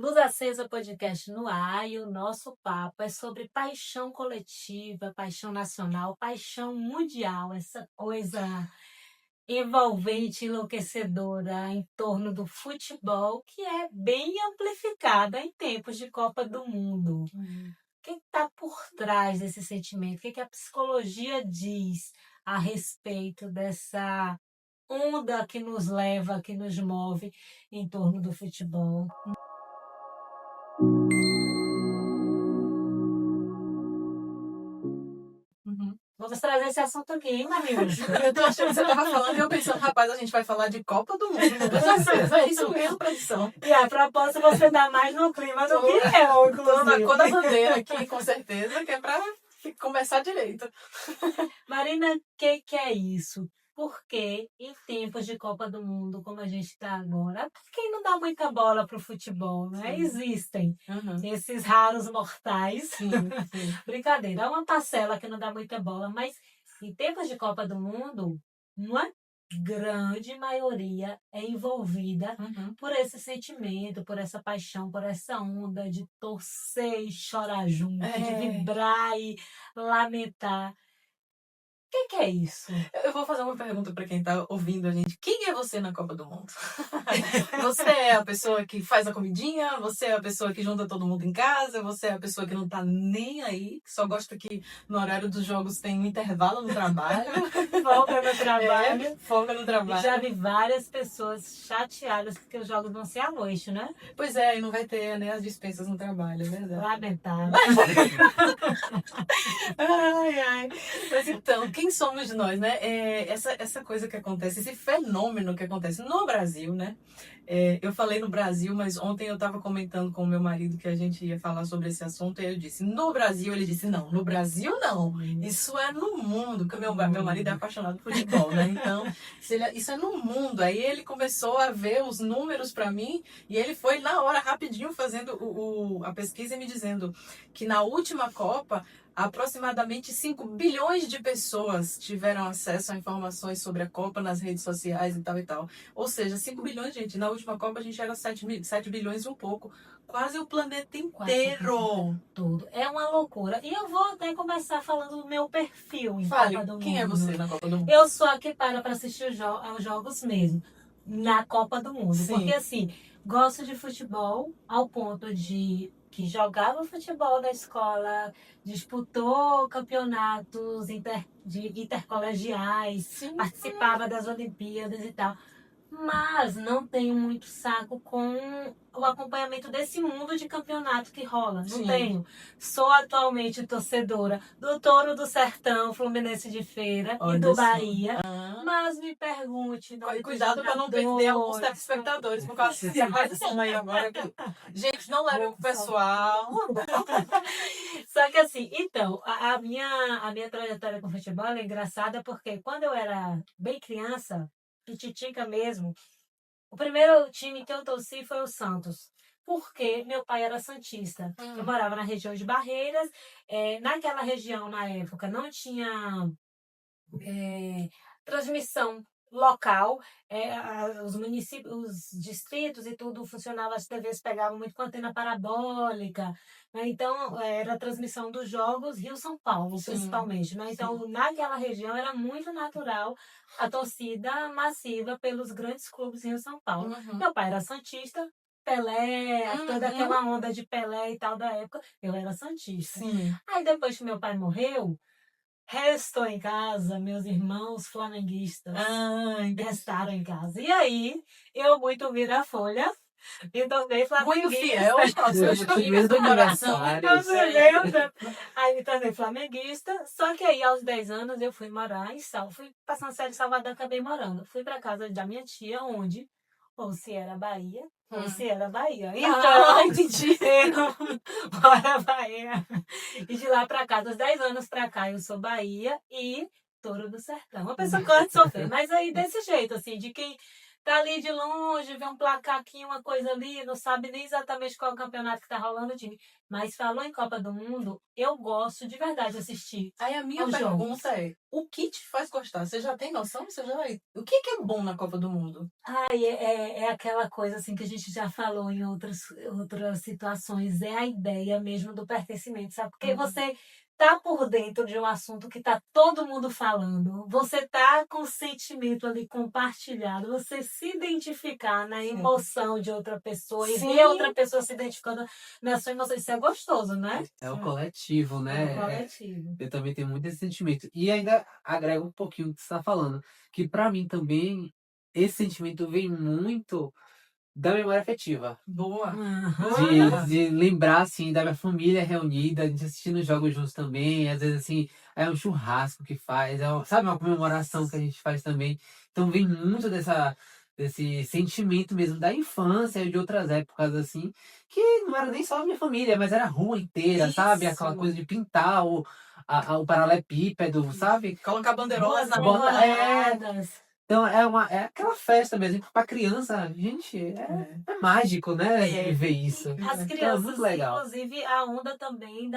Luz Acesa Podcast no ar e o nosso papo é sobre paixão coletiva, paixão nacional, paixão mundial, essa coisa envolvente, enlouquecedora em torno do futebol que é bem amplificada em tempos de Copa do Mundo. O que está por trás desse sentimento? O que a psicologia diz a respeito dessa onda que nos leva, que nos move em torno do futebol? Uhum. Vamos trazer esse assunto aqui, hein, Marina? Eu tô achando que você tava falando e eu pensando, rapaz, a gente vai falar de Copa do Mundo. É isso mesmo, produção. E a propósito, você dá mais no clima do que eu, Tô na inclusive. cor da bandeira aqui, com certeza, que é pra começar direito. Marina, o que é isso? Porque em tempos de Copa do Mundo, como a gente está agora, quem não dá muita bola para o futebol, né? Sim. Existem Uhum. esses raros mortais. Sim. Brincadeira, é uma parcela que não dá muita bola, mas em tempos de Copa do Mundo, uma grande maioria é envolvida Uhum. por esse sentimento, por essa paixão, por essa onda de torcer e chorar junto, de vibrar e lamentar. O que é isso? Eu vou fazer uma pergunta pra quem tá ouvindo a gente. Quem é você na Copa do Mundo? Você é a pessoa que faz a comidinha? Você é a pessoa que junta todo mundo em casa? Você é a pessoa que não tá nem aí? Que só gosta que no horário dos jogos tem um intervalo no trabalho? Folga no trabalho. Folga no trabalho. Já vi várias pessoas chateadas porque os jogos vão ser à noite, né? Pois é, e não vai ter nem as dispensas no trabalho, é verdade. Lamentável. Ai. Mas então, quem somos nós, né? Essa coisa que acontece, esse fenômeno que acontece no Brasil, né? Eu falei no Brasil, mas ontem eu estava comentando com o meu marido que a gente ia falar sobre esse assunto e eu disse, no Brasil, ele disse, não, no Brasil não, isso é no mundo, porque meu marido é apaixonado por futebol, né? Então, isso é no mundo. Aí ele começou a ver os números para mim e ele foi na hora, rapidinho, fazendo a pesquisa e me dizendo que na última Copa, aproximadamente 5 bilhões de pessoas tiveram acesso a informações sobre a Copa nas redes sociais e tal e tal. Ou seja, 5 bilhões, gente. Na última Copa a gente era 7 bilhões e um pouco. Quase o planeta inteiro. Tudo. É uma loucura. E eu vou até começar falando do meu perfil em Fale, Copa do Mundo. quem é você na Copa do Mundo? Eu sou a que para assistir aos jogos mesmo, na Copa do Mundo. Sim. Porque assim, gosto de futebol ao ponto de que jogava futebol da escola, disputou campeonatos intercolegiais, Sim. participava das Olimpíadas e tal. Mas não tenho muito saco com o acompanhamento desse mundo de campeonato que rola. Não Sim. tenho. Sou atualmente torcedora do Touro do Sertão, Fluminense de Feira Olha e do só. Bahia. Mas me pergunte... Cuidado para não perder alguns telespectadores por causa dessa aparição aí agora. Gente, não leve o pessoal. Só que assim, então, a minha trajetória com futebol é engraçada porque quando eu era bem criança, pititica mesmo, o primeiro time que eu torci foi o Santos. Porque meu pai era santista. Eu morava na região de Barreiras. Naquela região, na época, não tinha transmissão local, os municípios, os distritos e tudo funcionava, as TVs pegavam muito com antena parabólica, né? Então era a transmissão dos jogos Rio-São Paulo, Sim, principalmente, né? Então naquela região era muito natural a torcida massiva pelos grandes clubes Rio-São Paulo. Meu pai era santista, Pelé, toda aquela onda de Pelé e tal da época, eu era santista. Sim. Aí depois que meu pai morreu, restou em casa, meus irmãos flamenguistas restaram em casa. E aí, eu muito vira-folha, me tornei flamenguista. Muito fiel aos seus times do coração. Aí me tornei flamenguista, só que aí aos 10 anos eu fui morar em Salvador, fui passar uma série em Salvador, acabei morando. Fui para casa da minha tia, onde ou se era Bahia, ou se era Bahia. Então, entendi. Bora Bahia. E de lá pra cá, dos 10 anos pra cá, eu sou Bahia e Touro do Sertão. Uma pessoa que gosta de sofrer. Mas aí desse jeito, assim, de quem tá ali de longe, vê um placar aqui, uma coisa ali, não sabe nem exatamente qual é o campeonato que tá rolando o time. Mas falou em Copa do Mundo, eu gosto de verdade de assistir Aí a minha aos jogos. pergunta é, o que te faz gostar? Você já tem noção? O que é bom na Copa do Mundo? Ai, é aquela coisa assim que a gente já falou em outras situações, é a ideia mesmo do pertencimento, sabe? Porque Uhum. você tá por dentro de um assunto que tá todo mundo falando, você tá com o sentimento ali compartilhado, você se identificar na Sim. emoção de outra pessoa e ver outra Sim. pessoa se identificando na sua emoção, isso é gostoso, né? É o coletivo, É o né? coletivo. Eu também tenho muito esse sentimento. E ainda agrego um pouquinho o que você está falando, que para mim também esse sentimento vem muito da memória afetiva. Boa. Aham. De lembrar, assim, da minha família reunida, a gente assistindo os jogos juntos também. Às vezes, assim, é um churrasco que faz, sabe, uma comemoração que a gente faz também. Então, vem muito desse sentimento mesmo da infância e de outras épocas, assim, que não era nem só a minha família, mas era a rua inteira, sabe? Aquela Isso. coisa de pintar o paralelepípedo, sabe? Colocar bandeirolas Ruas na rua. decoradas. Então é aquela festa mesmo. Pra criança, gente, é mágico, né? É. Viver isso. As Então é muito crianças, legal. inclusive, a onda também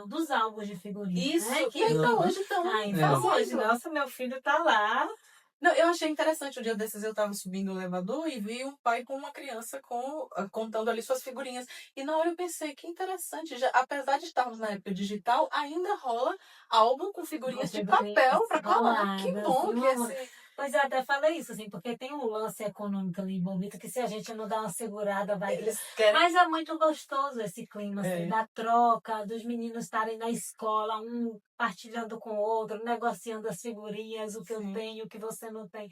dos álbuns de figurinha, Isso. né? E ainda Uhum. hoje estão Ainda hoje, fazendo. nossa, meu filho tá lá. Não, eu achei interessante. Um dia desses eu tava subindo o elevador e vi um pai com uma criança contando ali suas figurinhas. E na hora eu pensei, que interessante. Já, apesar de estarmos na época digital, ainda rola álbum com figurinhas de papel para colar. Que Coladas, bom que uma- esse. Pois eu até falei isso, assim, porque tem um lance econômico ali envolvido que se a gente não dá uma segurada, vai. Eles querem. Mas é muito gostoso esse clima, assim, É. da troca, dos meninos estarem na escola, um partilhando com o outro, negociando as figurinhas, o que eu Sim. tenho, o que você não tem.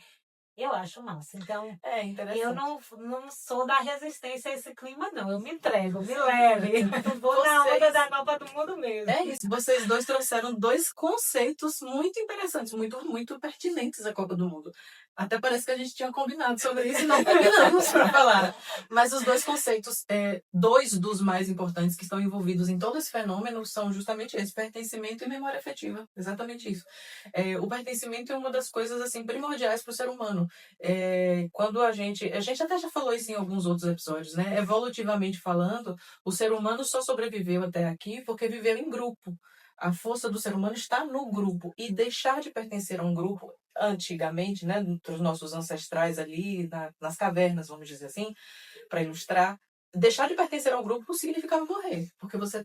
Eu acho massa. Então, É interessante. eu não sou da resistência a esse clima, não. Eu me entrego, me leve. Vou na onda Vocês- da Copa do Mundo mesmo. É isso, vocês dois trouxeram dois conceitos muito interessantes, muito pertinentes à Copa do Mundo. Até parece que a gente tinha combinado sobre isso e não combinamos para falar. Mas os dois conceitos, dois dos mais importantes que estão envolvidos em todo esse fenômeno são justamente esse, pertencimento e memória afetiva. Exatamente isso. O pertencimento é uma das coisas assim primordiais para o ser humano. Quando a gente até já falou isso em alguns outros episódios, né? Evolutivamente falando, o ser humano só sobreviveu até aqui porque viveu em grupo. A força do ser humano está no grupo. E deixar de pertencer a um grupo, antigamente, né, entre os nossos ancestrais ali, nas cavernas, vamos dizer assim, para ilustrar, deixar de pertencer ao grupo significava morrer. Porque você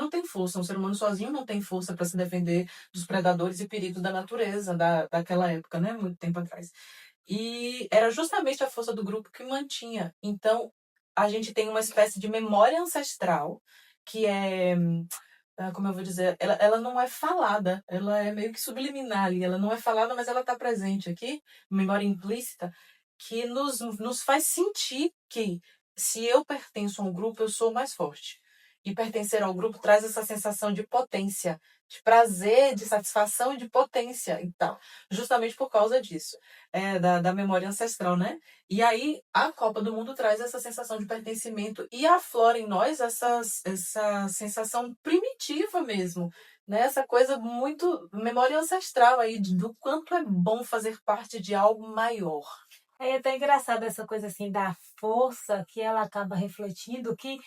não tem força. Um ser humano sozinho não tem força para se defender dos predadores e perigos da natureza, daquela época, né, muito tempo atrás. E era justamente a força do grupo que mantinha. Então, a gente tem uma espécie de memória ancestral que como eu vou dizer, ela não é falada, ela é meio que subliminar ali, ela não é falada, mas ela está presente aqui, memória implícita, que nos faz sentir que se eu pertenço a um grupo, eu sou mais forte. E pertencer ao grupo traz essa sensação de potência, de prazer, de satisfação e de potência e tal. Justamente por causa disso, da memória ancestral, né? E aí a Copa do Mundo traz essa sensação de pertencimento e aflora em nós essa sensação primitiva mesmo, né? Essa coisa muito memória ancestral aí do quanto é bom fazer parte de algo maior. É até engraçado essa coisa assim da força que ela acaba refletindo, que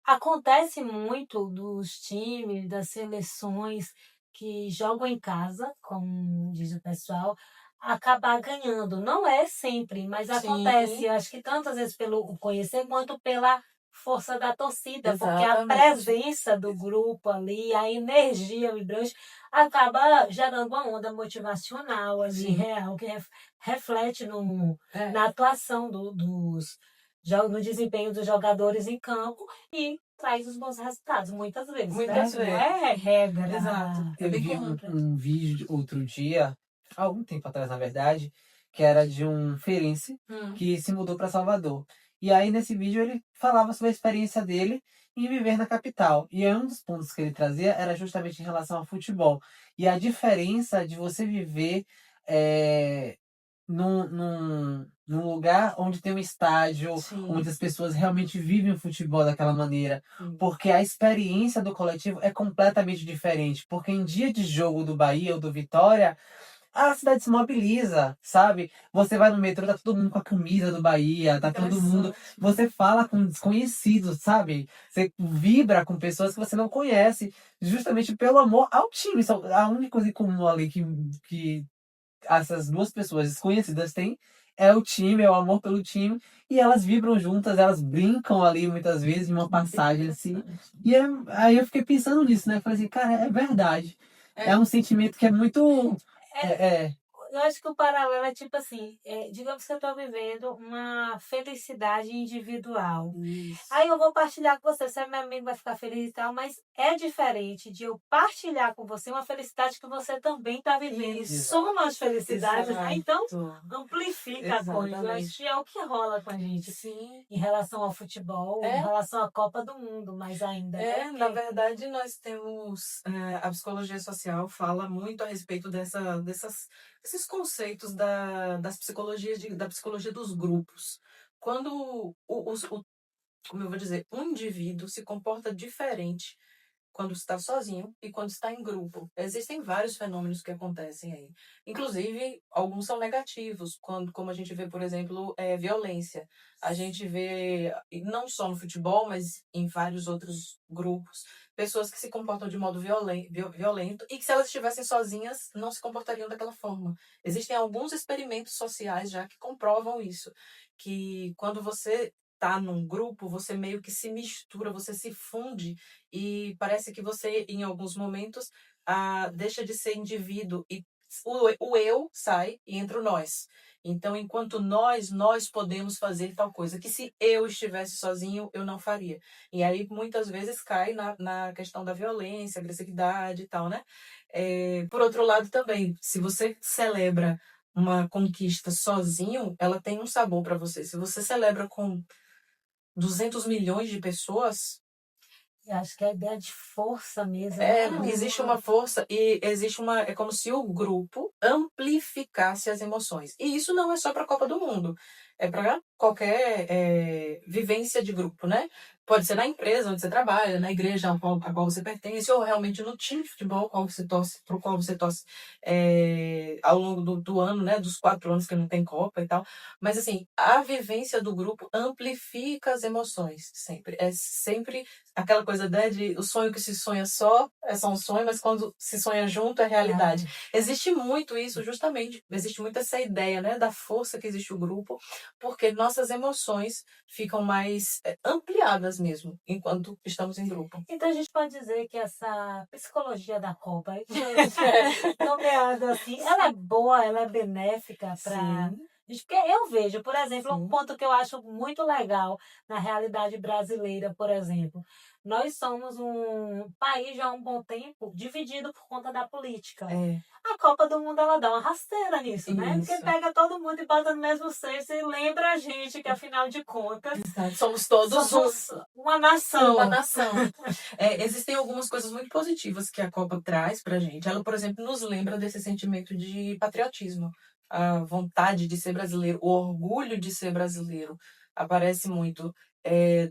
acontece muito dos times, das seleções que jogam em casa, como diz o pessoal, acabar ganhando. Não é sempre, mas acontece. Sim, Eu acho que tantas vezes pelo conhecer quanto pela força da torcida, porque a exatamente. presença do grupo ali, a energia vibrante, acaba gerando uma onda motivacional ali, Sim. real, que reflete É. na atuação no desempenho dos jogadores em campo e traz os bons resultados, muitas vezes, Muitas né? Não vezes. é regra. Exato. É Eu bem vi comum. um vídeo outro dia, há algum tempo atrás, na verdade, que era de um feirense que se mudou para Salvador. E aí, nesse vídeo, ele falava sobre a experiência dele em viver na capital. E aí, um dos pontos que ele trazia era justamente em relação ao futebol. E a diferença de você viver num lugar onde tem um estádio, Sim. onde as pessoas realmente vivem o futebol daquela maneira. Sim. Porque a experiência do coletivo é completamente diferente. Porque em dia de jogo do Bahia ou do Vitória, a cidade se mobiliza, sabe? Você vai no metrô, tá todo mundo com a camisa do Bahia, tá todo mundo. Interessante. Você fala com desconhecidos, sabe? Você vibra com pessoas que você não conhece, justamente pelo amor ao time. A única coisa em comum ali que essas duas pessoas desconhecidas têm é o time, é o amor pelo time, e elas vibram juntas, elas brincam ali muitas vezes em uma passagem assim. Interessante. E aí eu fiquei pensando nisso, né? Falei assim, cara, é verdade. É É, um sentimento que é muito. É, É, é, eu acho que o paralelo é tipo assim, digamos que eu estou vivendo uma felicidade individual. isso. Aí eu vou partilhar com você, você é meu amigo, vai ficar feliz e tal, mas é diferente de eu partilhar com você uma felicidade que você também está vivendo. Isso. Soma as felicidades, né? Então Exato. amplifica a coisa. Eu acho Exatamente. que é o que rola com a gente Sim. em relação ao futebol, em É, relação à Copa do Mundo, mais ainda, né? na verdade, nós temos. A psicologia social fala muito a respeito desses conceitos das psicologias da psicologia dos grupos. Quando como eu vou dizer, um indivíduo se comporta diferente quando está sozinho e quando está em grupo. Existem vários fenômenos que acontecem aí. Inclusive, alguns são negativos, como a gente vê, por exemplo, violência. A gente vê, e não só no futebol, mas em vários outros grupos, pessoas que se comportam de modo violento e que, se elas estivessem sozinhas, não se comportariam daquela forma. Existem alguns experimentos sociais já que comprovam isso, que quando você está num grupo, você meio que se mistura, você se funde e parece que você, em alguns momentos, deixa de ser indivíduo e o eu sai e entra o nós. Então, enquanto nós podemos fazer tal coisa que, se eu estivesse sozinho, eu não faria. E aí, muitas vezes, cai na questão da violência, agressividade e tal, né? Por outro lado, também, se você celebra uma conquista sozinho, ela tem um sabor para você. Se você celebra com 200 milhões de pessoas, Eu acho que é a ideia de força mesmo, né? existe uma força e existe uma. É como se o grupo amplificasse as emoções. E isso não é só para a Copa do Mundo. É para qualquer vivência de grupo, né? Pode ser na empresa onde você trabalha, na igreja a qual você pertence, ou realmente no time de futebol para o qual você torce ao longo do ano, né? Dos 4 anos que não tem Copa e tal. Mas, assim, a vivência do grupo amplifica as emoções, sempre. É sempre aquela coisa, né, de o sonho que se sonha só é só um sonho, mas quando se sonha junto é realidade. Existe muito isso, justamente. Existe muito essa ideia, né, da força que existe o grupo, porque nossas emoções ficam mais ampliadas mesmo, enquanto estamos em grupo. Então a gente pode dizer que essa psicologia da Copa, nomeada assim, ela é boa, ela é benéfica para. Sim, Porque eu vejo, por exemplo, um sim. ponto que eu acho muito legal na realidade brasileira, por exemplo. Nós somos um país já há um bom tempo dividido por conta da política. É, A Copa do Mundo ela dá uma rasteira nisso, né? Porque isso. pega todo mundo e bota no mesmo cesto e lembra a gente que, afinal de contas, Exato. Somos todos somos uma uma nação. nação. Existem algumas coisas muito positivas que a Copa traz pra gente. Ela, por exemplo, nos lembra desse sentimento de patriotismo, a vontade de ser brasileiro, o orgulho de ser brasileiro aparece muito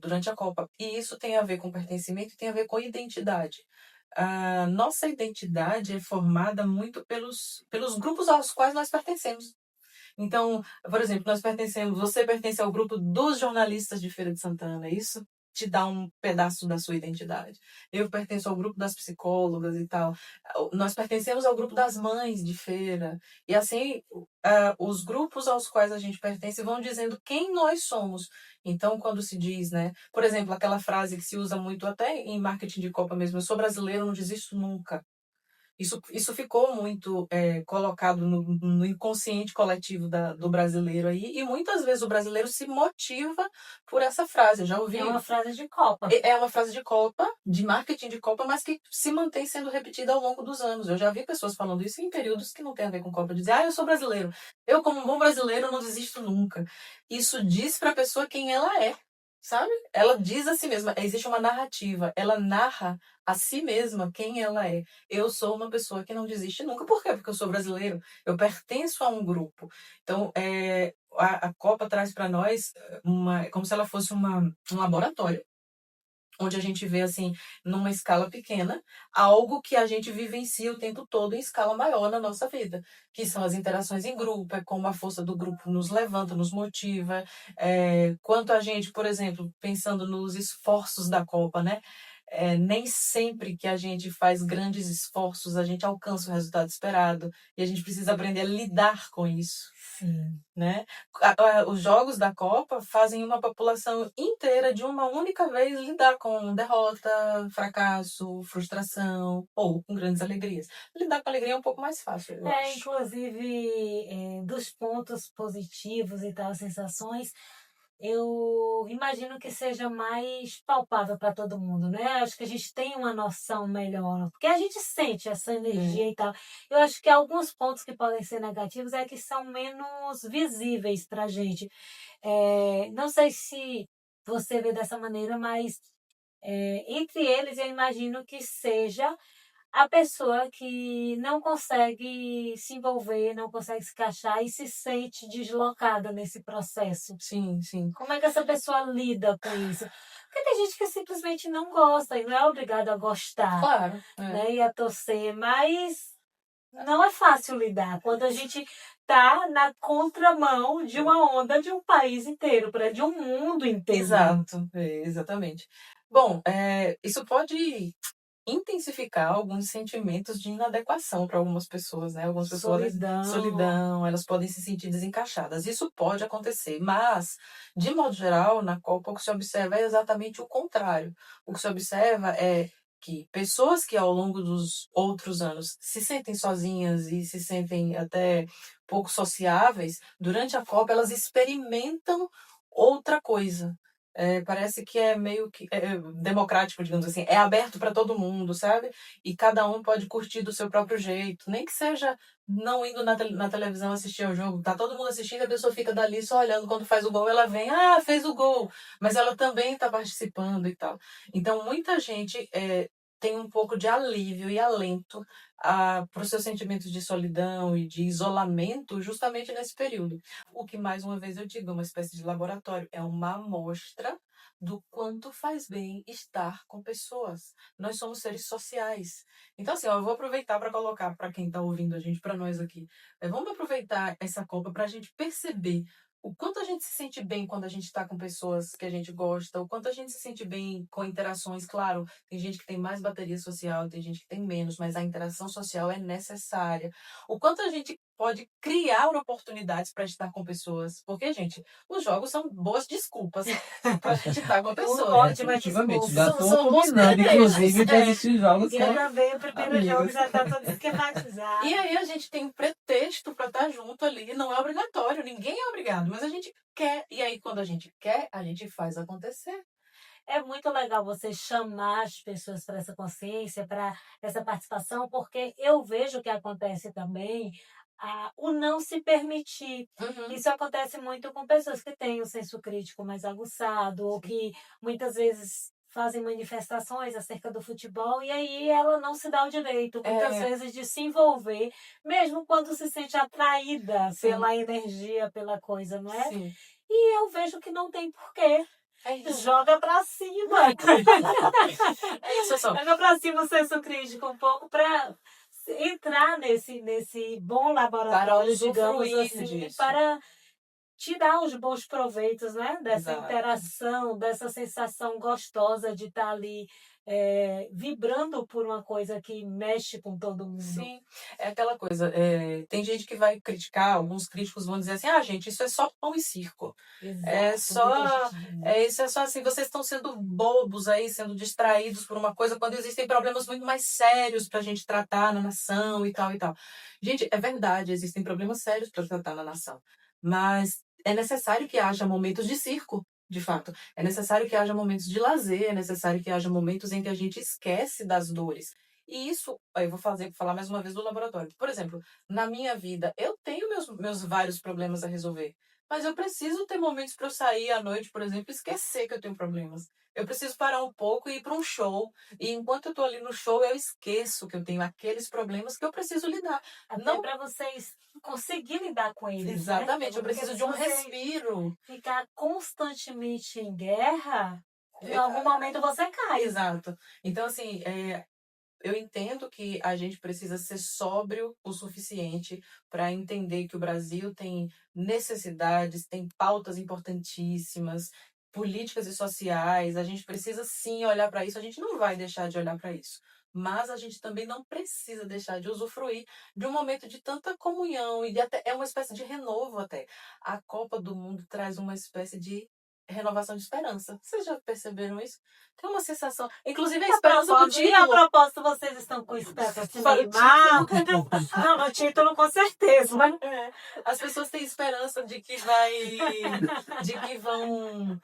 durante a Copa. E isso tem a ver com pertencimento e tem a ver com identidade. A nossa identidade é formada muito pelos grupos aos quais nós pertencemos. Então, por exemplo, você pertence ao grupo dos jornalistas de Feira de Santana, isso te dá um pedaço da sua identidade. Eu pertenço ao grupo das psicólogas e tal. Nós pertencemos ao grupo das mães de feira. E assim, os grupos aos quais a gente pertence vão dizendo quem nós somos. Então, quando se diz, né, por exemplo, aquela frase que se usa muito até em marketing de Copa mesmo, eu sou brasileiro, não desisto nunca. Isso ficou muito colocado no inconsciente coletivo do brasileiro aí, e muitas vezes o brasileiro se motiva por essa frase. Eu já ouvi. É uma frase de Copa. É uma frase de Copa, de marketing de Copa, mas que se mantém sendo repetida ao longo dos anos. Eu já vi pessoas falando isso em períodos que não tem a ver com Copa, dizer, eu sou brasileiro. Eu, como um bom brasileiro, não desisto nunca. Isso diz para a pessoa quem ela é. Sabe? Ela diz a si mesma, existe uma narrativa, ela narra a si mesma quem ela é. Eu sou uma pessoa que não desiste nunca. Por quê? Porque eu sou brasileiro, eu pertenço a um grupo. Então, a Copa traz para nós é como se ela fosse um laboratório, onde a gente vê, assim, numa escala pequena, algo que a gente vivencia o tempo todo em escala maior na nossa vida, que são as interações em grupo, é como a força do grupo nos levanta, nos motiva, quanto a gente, por exemplo, pensando nos esforços da Copa, né? Nem sempre que a gente faz grandes esforços, a gente alcança o resultado esperado, e a gente precisa aprender a lidar com isso, Sim. né? Os jogos da Copa fazem uma população inteira de uma única vez lidar com derrota, fracasso, frustração ou com grandes alegrias. Lidar com alegria é um pouco mais fácil, eu acho. Inclusive, dos pontos positivos e tal, sensações, eu imagino que seja mais palpável para todo mundo, né? Acho que a gente tem uma noção melhor, porque a gente sente essa energia e tal. Eu acho que alguns pontos que podem ser negativos é que são menos visíveis para a gente. Não sei se você vê dessa maneira, mas entre eles eu imagino que seja a pessoa que não consegue se envolver, não consegue se encaixar e se sente deslocada nesse processo. Sim, sim. Como é que essa pessoa lida com isso? Porque tem gente que simplesmente não gosta e não é obrigado a gostar, Claro. né, e a torcer, mas não é fácil lidar quando a gente tá na contramão de uma onda de um país inteiro, de um mundo inteiro. Exato, exatamente. Bom, isso pode intensificar alguns sentimentos de inadequação para algumas pessoas, né? Algumas pessoas, solidão, elas podem se sentir desencaixadas. Isso pode acontecer, mas, de modo geral, na Copa, o que se observa é exatamente o contrário. O que se observa é que pessoas que ao longo dos outros anos se sentem sozinhas e se sentem até pouco sociáveis, durante a Copa elas experimentam outra coisa. Parece que é meio que democrático, digamos assim, é aberto para todo mundo, sabe? E cada um pode curtir do seu próprio jeito, nem que seja não indo na televisão assistir ao jogo, tá todo mundo assistindo, a pessoa fica dali só olhando, quando faz o gol, ela vem, fez o gol, mas ela também está participando e tal. Então, muita gente tem um pouco de alívio e alento para os seus sentimentos de solidão e de isolamento justamente nesse período. O que, mais uma vez, eu digo, é uma espécie de laboratório, é uma amostra do quanto faz bem estar com pessoas. Nós somos seres sociais. Então, assim, eu vou aproveitar para colocar para quem está ouvindo a gente, para nós aqui. Vamos aproveitar essa Copa para a gente perceber o quanto a gente se sente bem quando a gente está com pessoas que a gente gosta, o quanto a gente se sente bem com interações. Claro, tem gente que tem mais bateria social, tem gente que tem menos, mas a interação social é necessária. O quanto a gente pode criar oportunidades para estar com pessoas. Porque, gente, os jogos são boas desculpas para a gente estar com pessoas. Ótima Efetivamente, desculpa. já tô São bons combinando, pretextos. inclusive, de assistir jogos E com já veio o primeiro jogo, amigos. já tá todo esquematizado. E aí a gente tem um pretexto para estar junto ali. Não é obrigatório, ninguém é obrigado, mas a gente quer. E aí, quando a gente quer, a gente faz acontecer. É muito legal você chamar as pessoas para essa consciência, para essa participação, porque eu vejo que acontece também o não se permitir. Uhum. Isso acontece muito com pessoas que têm o senso crítico mais aguçado, ou que muitas vezes fazem manifestações acerca do futebol, e aí ela não se dá o direito, muitas vezes, de se envolver, mesmo quando se sente atraída pela energia, pela coisa, não é? Sim. E eu vejo que não tem porquê. Isso. Joga pra cima. Isso só. Joga pra cima o senso crítico um pouco para entrar nesse bom laboratório, digamos assim, disso. para tirar os bons proveitos, né? Dessa Exato. interação, dessa sensação gostosa de estar ali vibrando por uma coisa que mexe com todo mundo. Sim, é aquela coisa. Tem gente que vai criticar, alguns críticos vão dizer assim: gente, isso é só pão e circo. Isso é só assim, vocês estão sendo bobos aí, sendo distraídos por uma coisa, quando existem problemas muito mais sérios para a gente tratar na nação e tal e tal. Gente, é verdade, existem problemas sérios para tratar na nação, mas é necessário que haja momentos de circo. De fato, é necessário que haja momentos de lazer, é necessário que haja momentos em que a gente esquece das dores. E isso, eu vou falar mais uma vez do laboratório. Por exemplo, na minha vida, eu tenho meus vários problemas a resolver. Mas eu preciso ter momentos para eu sair à noite, por exemplo, e esquecer que eu tenho problemas. Eu preciso parar um pouco e ir para um show. E enquanto eu estou ali no show, eu esqueço que eu tenho aqueles problemas que eu preciso lidar. Até para vocês conseguir lidar com eles. Exatamente, né? eu preciso de um respiro. Ficar constantemente em guerra Em algum momento você cai. Exato. Então, assim, eu entendo que a gente precisa ser sóbrio o suficiente para entender que o Brasil tem necessidades, tem pautas importantíssimas, políticas e sociais. A gente precisa sim olhar para isso, a gente não vai deixar de olhar para isso. Mas a gente também não precisa deixar de usufruir de um momento de tanta comunhão e é uma espécie de renovo até. A Copa do Mundo traz uma espécie de renovação de esperança. Vocês já perceberam isso? Tem uma sensação. Inclusive a esperança do E a título. propósito, vocês estão com esperança de Para o Neymar? Não, no título com certeza. As pessoas têm esperança de que vão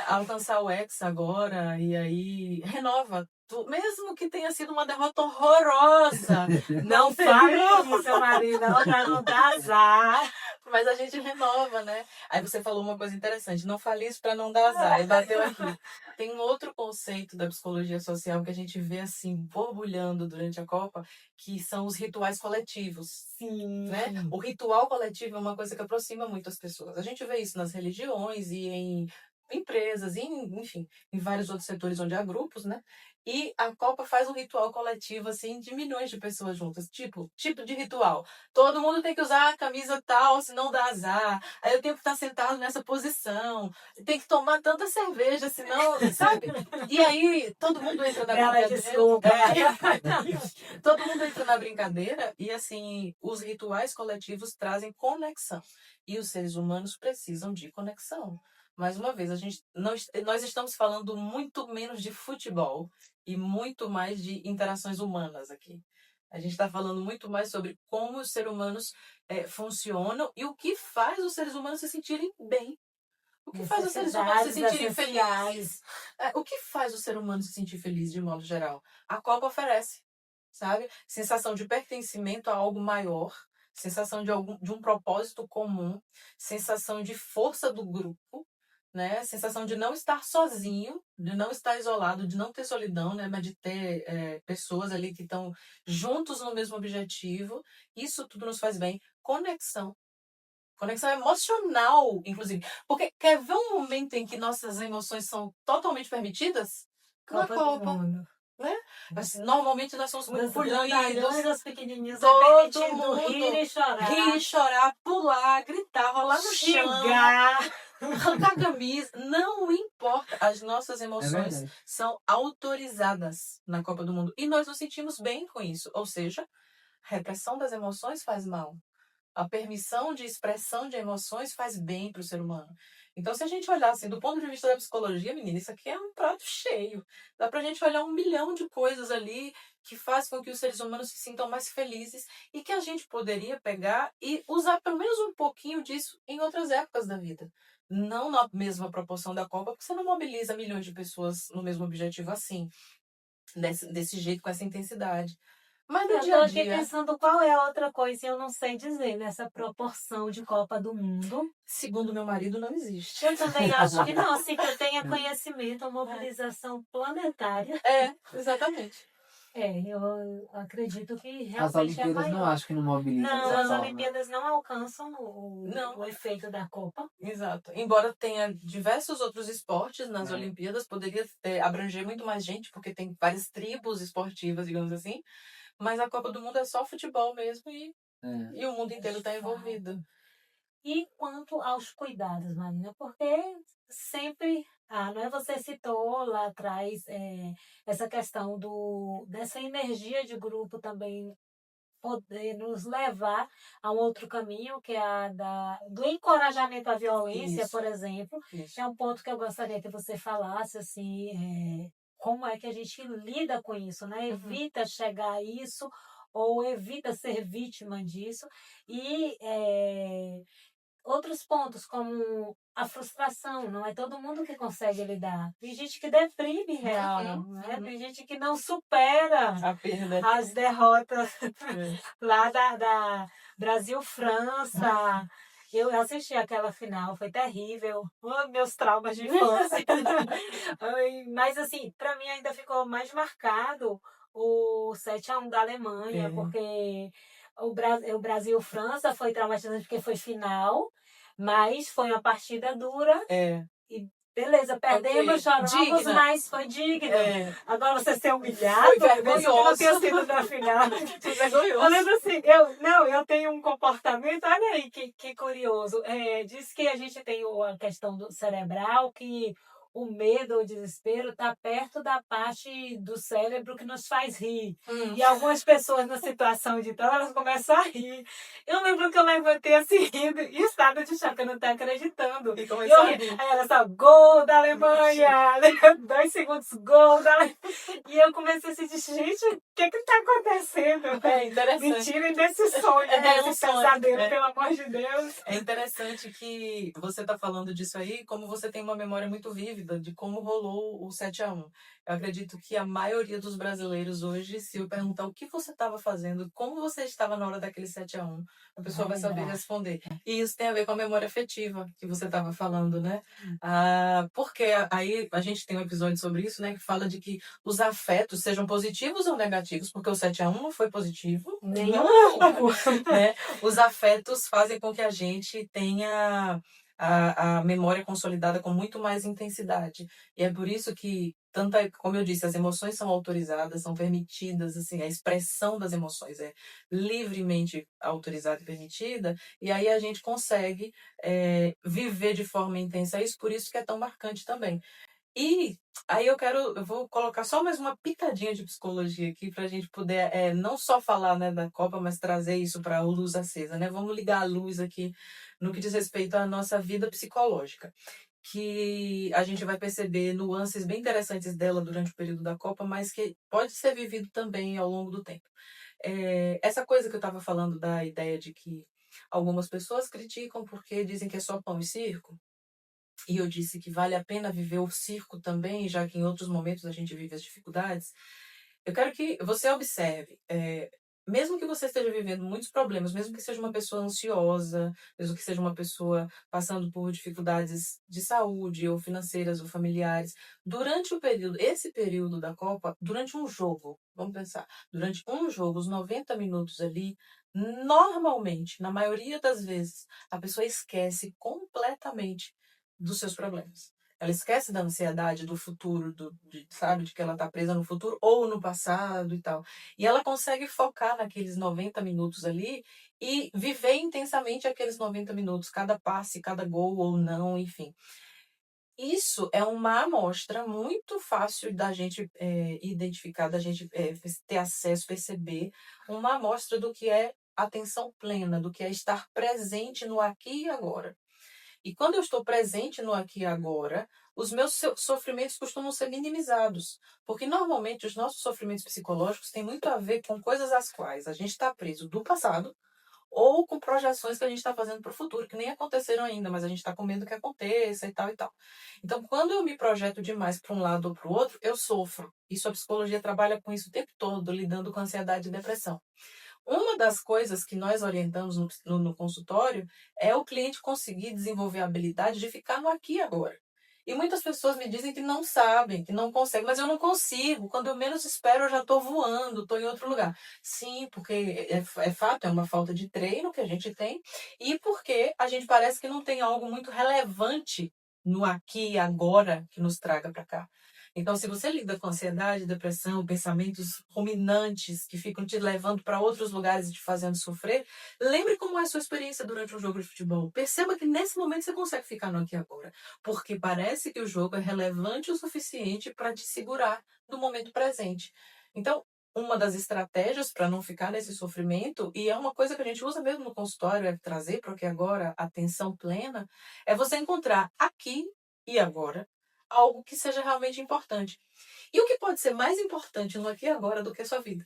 alcançar o Hexa agora e aí renova. Mesmo que tenha sido uma derrota horrorosa, Não fale com seu marido, pra não dar azar. mas a gente renova, né? Aí você falou uma coisa interessante, não fale isso para não dar azar, e bateu aqui. Tem um outro conceito da psicologia social que a gente vê assim, borbulhando durante a Copa, que são os rituais coletivos. Sim. Né? O ritual coletivo é uma coisa que aproxima muito as pessoas. A gente vê isso nas religiões e em empresas, enfim, em vários outros setores onde há grupos, né? E a Copa faz um ritual coletivo, assim, de milhões de pessoas juntas. Tipo de ritual. Todo mundo tem que usar a camisa tal, senão dá azar. Aí eu tenho que estar sentado nessa posição. Tem que tomar tanta cerveja, senão, sabe? E aí todo mundo entra na brincadeira. Desculpa. Todo mundo entra na brincadeira e, assim, os rituais coletivos trazem conexão. E os seres humanos precisam de conexão. Mais uma vez, nós estamos falando muito menos de futebol e muito mais de interações humanas aqui. A gente está falando muito mais sobre como os seres humanos funcionam e o que faz os seres humanos se sentirem bem. O que faz os seres humanos se sentirem felizes? O que faz o ser humano se sentir feliz de modo geral? A Copa oferece, sabe? Sensação de pertencimento a algo maior, sensação de um propósito comum, sensação de força do grupo, né? Sensação de não estar sozinho, de não estar isolado, de não ter solidão, né? Mas de ter pessoas ali que estão juntos no mesmo objetivo. Isso tudo nos faz bem. Conexão. Conexão emocional, inclusive. Porque quer ver um momento em que nossas emoções são totalmente permitidas? Na Copa. Né? Assim, normalmente nós somos muito polidos. Dos pequenininhos Todo mundo rir e chorar. Rir, chorar, pular, gritar, rolar no chão, arrancar a camisa. Não importa. As nossas emoções são autorizadas na Copa do Mundo. E nós nos sentimos bem com isso. Ou seja, repressão das emoções faz mal. A permissão de expressão de emoções faz bem para o ser humano. Então, se a gente olhar assim, do ponto de vista da psicologia, menina, isso aqui é um prato cheio. Dá pra gente olhar 1 milhão de coisas ali que faz com que os seres humanos se sintam mais felizes e que a gente poderia pegar e usar pelo menos um pouquinho disso em outras épocas da vida. Não na mesma proporção da Copa, porque você não mobiliza milhões de pessoas no mesmo objetivo assim, desse jeito, com essa intensidade. Mas no Eu dia tô a aqui dia, pensando qual é a outra coisa e eu não sei dizer nessa proporção de Copa do Mundo. segundo meu marido, não existe. Eu também acho que não, assim que eu tenha conhecimento, a mobilização planetária. Exatamente. Eu acredito que realmente As Olimpíadas é não maior. acho que não mobilizam Não, dessa as forma. Olimpíadas não alcançam Não. o efeito da Copa. Exato. Embora tenha diversos outros esportes nas Olimpíadas, poderia abranger muito mais gente, porque tem várias tribos esportivas, digamos assim. Mas a Copa do Mundo é só futebol mesmo e o mundo inteiro está envolvido. E quanto aos cuidados, Marina, porque sempre, não é? Você citou lá atrás essa questão dessa energia de grupo também poder nos levar a um outro caminho, que é do encorajamento à violência, Isso. por exemplo. Isso. É um ponto que eu gostaria que você falasse, assim, como é que a gente lida com isso, né? Evita chegar a isso ou evita ser vítima disso. E outros pontos, como a frustração, não é todo mundo que consegue lidar. Tem gente que deprime real, né? Tem gente que não supera A perda. as derrotas lá da Brasil-França. Eu assisti aquela final, foi terrível. Meus traumas de infância. Mas, assim, para mim ainda ficou mais marcado o 7-1 da Alemanha, porque o Brasil-França foi traumatizante porque foi final, mas foi uma partida dura. E beleza, perdemos, choramos, digna. mas foi digno. Agora você ser humilhado, Foi mesmo que não vergonhoso. tenha sido na final. Foi Eu vergonhoso. lembro assim, eu tenho um comportamento, olha aí que curioso. Diz que a gente tem a questão do cerebral, que o medo, o desespero está perto da parte do cérebro que nos faz rir. E algumas pessoas na situação de tal, elas começam a rir. Eu lembro que eu levantei assim rindo, em estado de choque, eu não estava acreditando. E E começou eu a ri. rir. Aí ela só, gol da Alemanha! 2 segundos, gol da Alemanha! E eu comecei a sentir, gente, o que está acontecendo? É Me interessante. tirem desse sonho, É um desse sonho, pesadelo, pelo amor de Deus. É interessante que você está falando disso aí, como você tem uma memória muito vívida de como rolou o 7-1. Eu acredito que a maioria dos brasileiros hoje, se eu perguntar o que você estava fazendo, como você estava na hora daquele 7-1, a pessoa vai saber responder. E isso tem a ver com a memória afetiva que você estava falando, né? Porque aí a gente tem um episódio sobre isso, né? Que fala de que os afetos sejam positivos ou negativos, porque o 7-1 não foi positivo. Nenhum. Né? Os afetos fazem com que a gente tenha a memória consolidada com muito mais intensidade. E é por isso que, como eu disse, as emoções são autorizadas, são permitidas, assim, a expressão das emoções é livremente autorizada e permitida, e aí a gente consegue viver de forma intensa isso, por isso que é tão marcante também. E aí eu vou colocar só mais uma pitadinha de psicologia aqui para a gente poder não só falar, né, da Copa, mas trazer isso para a luz acesa, né? Vamos ligar a luz aqui no que diz respeito à nossa vida psicológica, que a gente vai perceber nuances bem interessantes dela durante o período da Copa, mas que pode ser vivido também ao longo do tempo. Essa coisa que eu estava falando da ideia de que algumas pessoas criticam porque dizem que é só pão e circo. E eu disse que vale a pena viver o circo também, já que em outros momentos a gente vive as dificuldades. Eu quero que você observe, mesmo que você esteja vivendo muitos problemas, mesmo que seja uma pessoa ansiosa, mesmo que seja uma pessoa passando por dificuldades de saúde, ou financeiras, ou familiares, durante esse período da Copa, durante um jogo, vamos pensar, durante um jogo, os 90 minutos ali, normalmente, na maioria das vezes, a pessoa esquece completamente dos seus problemas. Ela esquece da ansiedade do futuro, sabe, de que ela está presa no futuro ou no passado e tal. E ela consegue focar naqueles 90 minutos ali e viver intensamente aqueles 90 minutos, cada passe, cada gol ou não, enfim. Isso é uma amostra muito fácil da gente identificar, da gente ter acesso, perceber, uma amostra do que é atenção plena, do que é estar presente no aqui e agora. E quando eu estou presente no aqui e agora, os meus sofrimentos costumam ser minimizados. Porque normalmente os nossos sofrimentos psicológicos têm muito a ver com coisas às quais a gente está preso do passado ou com projeções que a gente está fazendo para o futuro, que nem aconteceram ainda, mas a gente está com medo que aconteça e tal e tal. Então, quando eu me projeto demais para um lado ou para o outro, eu sofro. Isso a psicologia trabalha com isso o tempo todo, lidando com ansiedade e depressão. Uma das coisas que nós orientamos no consultório é o cliente conseguir desenvolver a habilidade de ficar no aqui e agora. E muitas pessoas me dizem que não sabem, que não conseguem, mas eu não consigo. Quando eu menos espero, eu já estou voando, estou em outro lugar. Sim, porque é fato, é uma falta de treino que a gente tem, e porque a gente parece que não tem algo muito relevante no aqui e agora que nos traga para cá. Então, se você lida com ansiedade, depressão, pensamentos ruminantes que ficam te levando para outros lugares e te fazendo sofrer, lembre como é a sua experiência durante um jogo de futebol. Perceba que nesse momento você consegue ficar no aqui e agora, porque parece que o jogo é relevante o suficiente para te segurar no momento presente. Então, uma das estratégias para não ficar nesse sofrimento, e é uma coisa que a gente usa mesmo no consultório, é trazer para o aqui e agora atenção plena, é você encontrar aqui e agora algo que seja realmente importante. E o que pode ser mais importante no aqui e agora do que a sua vida?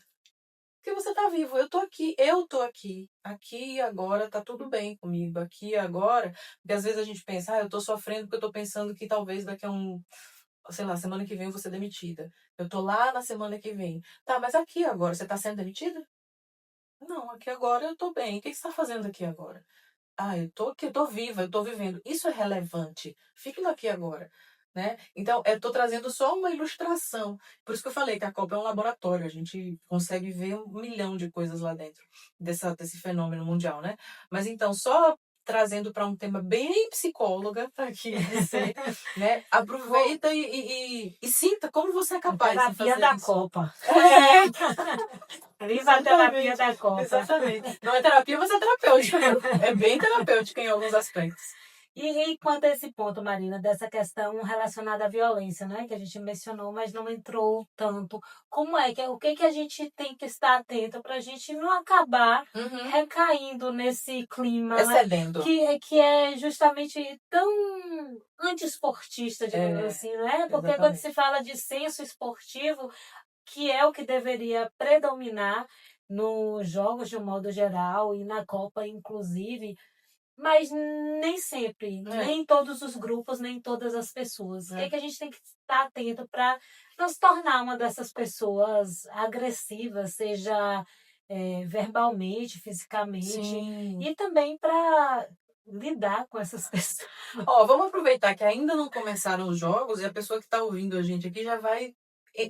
Porque você está vivo, eu tô aqui. Aqui e agora tá tudo bem comigo, aqui e agora. Porque às vezes a gente pensa, eu tô sofrendo porque eu tô pensando que talvez daqui a sei lá, semana que vem eu vou ser demitida. Eu tô lá na semana que vem. Tá, mas aqui agora, você tá sendo demitida? Não, aqui agora eu tô bem. O que você tá fazendo aqui agora? Eu tô aqui, eu tô viva, eu tô vivendo. Isso é relevante. Fique no aqui agora. Né? Então, eu estou trazendo só uma ilustração. Por isso que eu falei que a Copa é um laboratório. A gente consegue ver 1 milhão de coisas lá dentro desse fenômeno mundial, né? Mas então, só trazendo para um tema bem psicóloga aqui, você, né? Aproveita e sinta como você é capaz de Terapia fazer da isso. Copa. É, Viva a terapia da Copa. exatamente. Não é terapia, mas é terapêutica. É bem terapêutica em alguns aspectos. E quanto a esse ponto, Marina, dessa questão relacionada à violência, né, que a gente mencionou, mas não entrou tanto. Como é que o que que a gente tem que estar atento para a gente não acabar Uhum. recaindo nesse clima, né, Excedendo. que é justamente tão antiesportista, digamos É, assim, não é? Porque quando exatamente. se fala de senso esportivo, que é o que deveria predominar nos jogos de um modo geral e na Copa, inclusive, mas nem sempre, É, nem todos os grupos, nem todas as pessoas. O que é é. que a gente tem que estar atento para não se tornar uma dessas pessoas agressivas, seja verbalmente, fisicamente, Sim. e também para lidar com essas pessoas. Ó, vamos aproveitar que ainda não começaram os jogos e a pessoa que está ouvindo a gente aqui já vai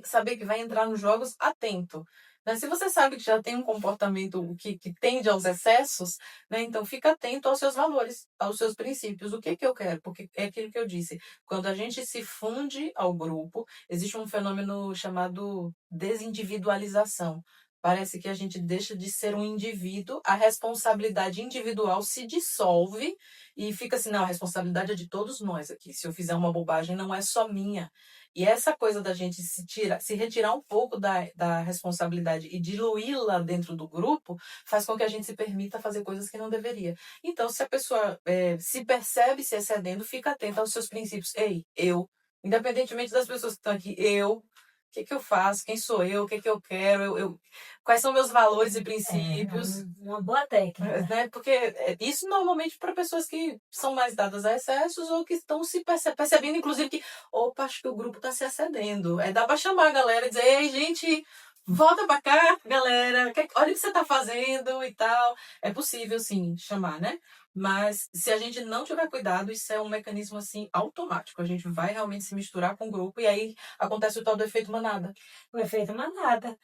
saber que vai entrar nos jogos atento. Né? Se você sabe que já tem um comportamento que tende aos excessos, né? Então fica atento aos seus valores, aos seus princípios. O que que eu quero? Porque é aquilo que eu disse. Quando a gente se funde ao grupo, existe um fenômeno chamado desindividualização. Parece que a gente deixa de ser um indivíduo, a responsabilidade individual se dissolve e fica assim, não, a responsabilidade é de todos nós aqui. Se eu fizer uma bobagem, não é só minha. E essa coisa da gente se retirar um pouco da responsabilidade e diluí-la dentro do grupo, faz com que a gente se permita fazer coisas que não deveria. Então, se a pessoa se percebe se excedendo, fica atenta aos seus princípios. Ei, eu, independentemente das pessoas que estão aqui, o que que eu faço? Quem sou eu? O que que eu quero? Quais são meus valores e princípios? Uma boa técnica. Né? Porque isso normalmente para pessoas que são mais dadas a excessos ou que estão se percebendo, inclusive, que, opa, acho que o grupo está se excedendo. Dá para chamar a galera e dizer, ei, gente, volta para cá, galera, olha o que você está fazendo e tal. É possível, sim, chamar, né? Mas se a gente não tiver cuidado, isso é um mecanismo assim automático. A gente vai realmente se misturar com o grupo e aí acontece o tal do efeito manada. O efeito manada.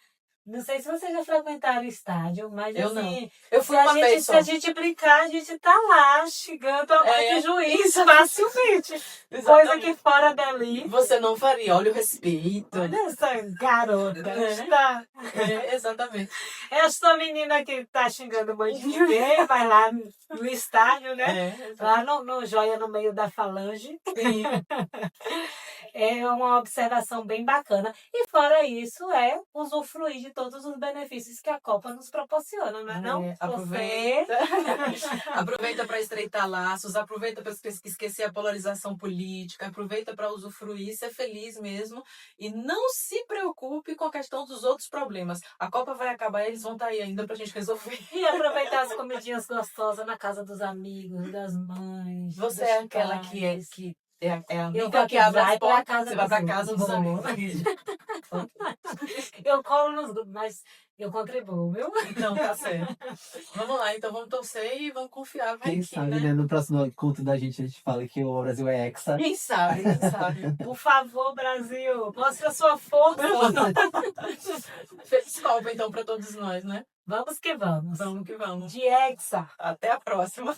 Não sei se vocês já frequentaram o estádio, mas Eu não. assim, Eu fui uma vez se só. a gente brincar, a gente tá lá xingando a mãe de juiz facilmente. Coisa que fora dali. Você não faria, olha o respeito. Olha essa garota. É. Está... Exatamente. Essa menina que tá xingando mãe de ninguém, vai lá no estádio, né? Lá no Joia, no meio da falange. Sim. É uma observação bem bacana. E fora isso, é usufruir de todos os benefícios que a Copa nos proporciona, não é não? Aproveita. Aproveita para estreitar laços, aproveita para esquecer a polarização política, aproveita para usufruir, ser feliz mesmo e não se preocupe com a questão dos outros problemas. A Copa vai acabar e eles vão estar aí ainda para a gente resolver. E aproveitar as comidinhas gostosas na casa dos amigos, das mães. Você dos é aquela pais. que é a amiga Eu que abre as pra portas, casa você vai para dos casa dos outros. amigos. Eu colo nos grupos, mas eu contribuo, viu? Então, tá certo. Vamos lá, então vamos torcer e vamos confiar. Vai Quem que, sabe, né? No próximo encontro da gente, a gente fala que o Brasil é hexa. Quem sabe, quem sabe. Por favor, Brasil, mostre a sua força. Feliz Copa, então, para todos nós, né? Vamos que vamos. Vamos que vamos. De Hexa. Até a próxima.